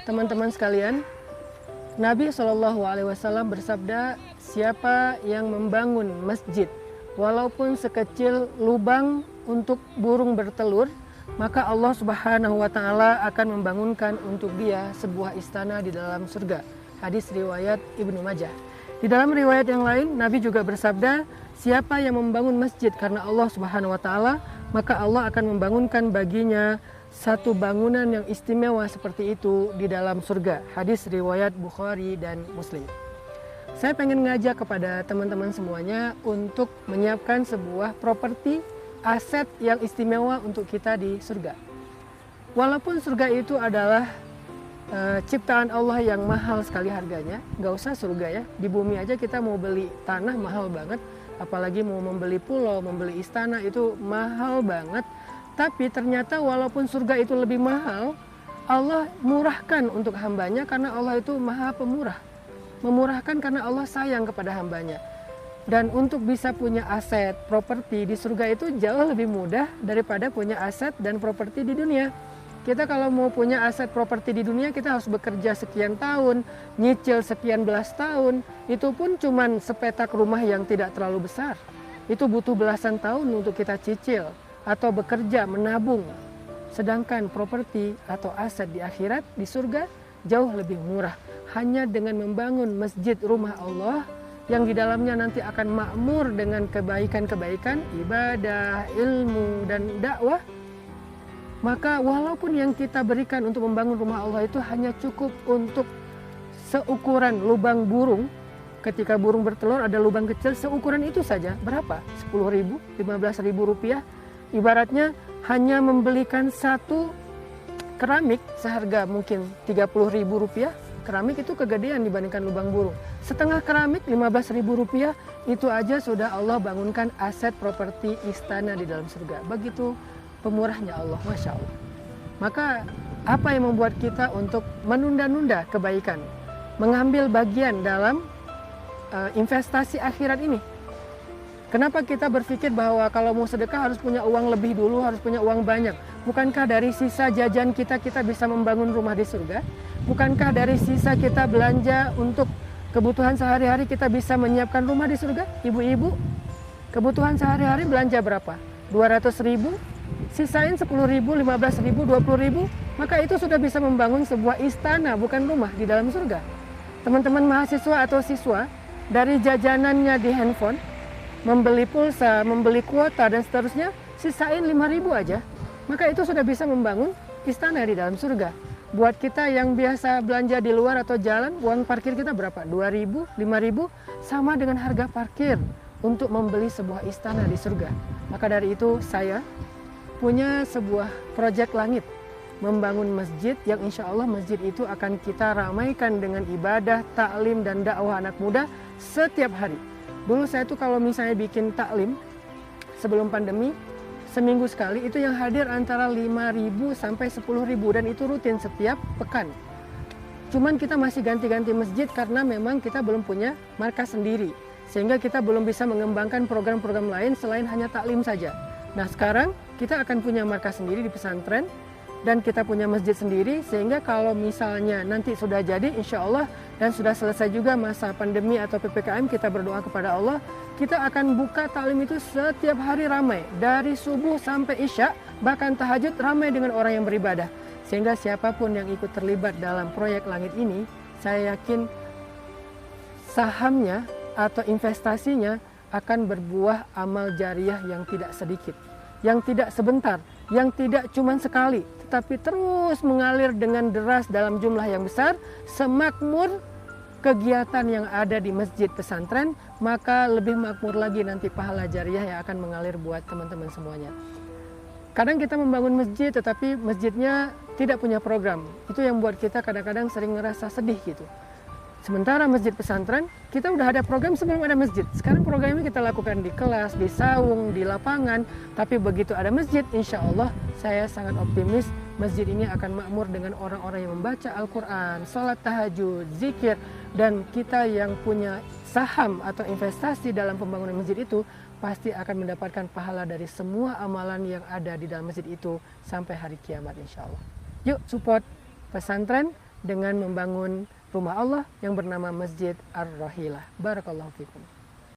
teman-teman sekalian, Nabi SAW bersabda, siapa yang membangun masjid walaupun sekecil lubang untuk burung bertelur, maka Allah Subhanahu wa Ta'ala akan membangunkan untuk dia sebuah istana di dalam surga. Hadis riwayat Ibnu Majah. Di dalam riwayat yang lain, Nabi juga bersabda, siapa yang membangun masjid karena Allah Subhanahu wa Ta'ala, maka Allah akan membangunkan baginya satu bangunan yang istimewa seperti itu di dalam surga. Hadis riwayat Bukhari dan Muslim. Saya pengen ngajak kepada teman-teman semuanya untuk menyiapkan sebuah properti, aset yang istimewa untuk kita di surga. Walaupun surga itu adalah ciptaan Allah yang mahal sekali harganya, nggak usah surga ya, di bumi aja kita mau beli tanah mahal banget, apalagi mau membeli pulau, membeli istana itu mahal banget. Tapi ternyata walaupun surga itu lebih mahal, Allah murahkan untuk hambanya karena Allah itu maha pemurah. Memurahkan karena Allah sayang kepada hambanya. Dan untuk bisa punya aset, properti di surga itu jauh lebih mudah daripada punya aset dan properti di dunia. Kita kalau mau punya aset properti di dunia, kita harus bekerja sekian tahun, nyicil sekian belas tahun. Itu pun cuman sepetak rumah yang tidak terlalu besar. Itu butuh belasan tahun untuk kita cicil atau bekerja menabung. Sedangkan properti atau aset di akhirat, di surga jauh lebih murah. Hanya dengan membangun masjid rumah Allah yang di dalamnya nanti akan makmur dengan kebaikan-kebaikan, ibadah, ilmu, dan dakwah, maka walaupun yang kita berikan untuk membangun rumah Allah itu hanya cukup untuk seukuran lubang burung. Ketika burung bertelur ada lubang kecil seukuran itu saja. Berapa? 10.000, 15.000 rupiah. Ibaratnya hanya membelikan satu keramik seharga mungkin 30.000 rupiah. Keramik itu kegedean dibandingkan lubang burung. Setengah keramik 15.000 rupiah, itu aja sudah Allah bangunkan aset properti istana di dalam surga. Begitu pemurahnya Allah, Masya Allah. Maka apa yang membuat kita untuk menunda-nunda kebaikan, mengambil bagian dalam investasi akhirat ini? Kenapa kita berpikir bahwa kalau mau sedekah harus punya uang lebih dulu, harus punya uang banyak? Bukankah dari sisa jajan kita bisa membangun rumah di surga? Bukankah dari sisa kita belanja untuk kebutuhan sehari-hari kita bisa menyiapkan rumah di surga? Ibu-ibu, kebutuhan sehari-hari belanja berapa? 200.000? Sisain 10.000, 15.000, 20.000? Maka itu sudah bisa membangun sebuah istana, bukan rumah di dalam surga. Teman-teman mahasiswa atau siswa, dari jajanannya di handphone, membeli pulsa, membeli kuota, dan seterusnya, sisain 5.000 aja. Maka itu sudah bisa membangun istana di dalam surga. Buat kita yang biasa belanja di luar atau jalan, uang parkir kita berapa? 2.000, 5.000, sama dengan harga parkir untuk membeli sebuah istana di surga. Maka dari itu saya punya sebuah proyek langit, membangun masjid yang insya Allah masjid itu akan kita ramaikan dengan ibadah, taklim, dan dakwah anak muda setiap hari. Dulu saya tuh kalau misalnya bikin taklim sebelum pandemi, seminggu sekali itu yang hadir antara 5.000 sampai 10.000 dan itu rutin setiap pekan. Cuman kita masih ganti-ganti masjid karena memang kita belum punya markas sendiri. Sehingga kita belum bisa mengembangkan program-program lain selain hanya taklim saja. Nah sekarang kita akan punya markas sendiri di pesantren dan kita punya masjid sendiri, sehingga kalau misalnya nanti sudah jadi insya Allah dan sudah selesai juga masa pandemi atau PPKM, kita berdoa kepada Allah, kita akan buka taklim itu setiap hari ramai, dari subuh sampai isya, bahkan tahajud ramai dengan orang yang beribadah. Sehingga siapapun yang ikut terlibat dalam proyek langit ini, saya yakin sahamnya atau investasinya akan berbuah amal jariah yang tidak sedikit, yang tidak sebentar, yang tidak cuma sekali, tetapi terus mengalir dengan deras dalam jumlah yang besar. Semakmur kegiatan yang ada di masjid pesantren, maka lebih makmur lagi nanti pahala jariah yang akan mengalir buat teman-teman semuanya. Kadang kita membangun masjid tetapi masjidnya tidak punya program. Itu yang buat kita kadang-kadang sering ngerasa sedih gitu. Sementara masjid pesantren, kita udah ada program sebelum ada masjid. Sekarang programnya kita lakukan di kelas, di saung, di lapangan. Tapi begitu ada masjid, insya Allah saya sangat optimis masjid ini akan makmur dengan orang-orang yang membaca Al-Quran, sholat tahajud, zikir. Dan kita yang punya saham atau investasi dalam pembangunan masjid itu pasti akan mendapatkan pahala dari semua amalan yang ada di dalam masjid itu sampai hari kiamat insya Allah. Yuk support pesantren dengan membangun rumah Allah yang bernama Masjid Ar-Rahilah. Barakallahu fikum.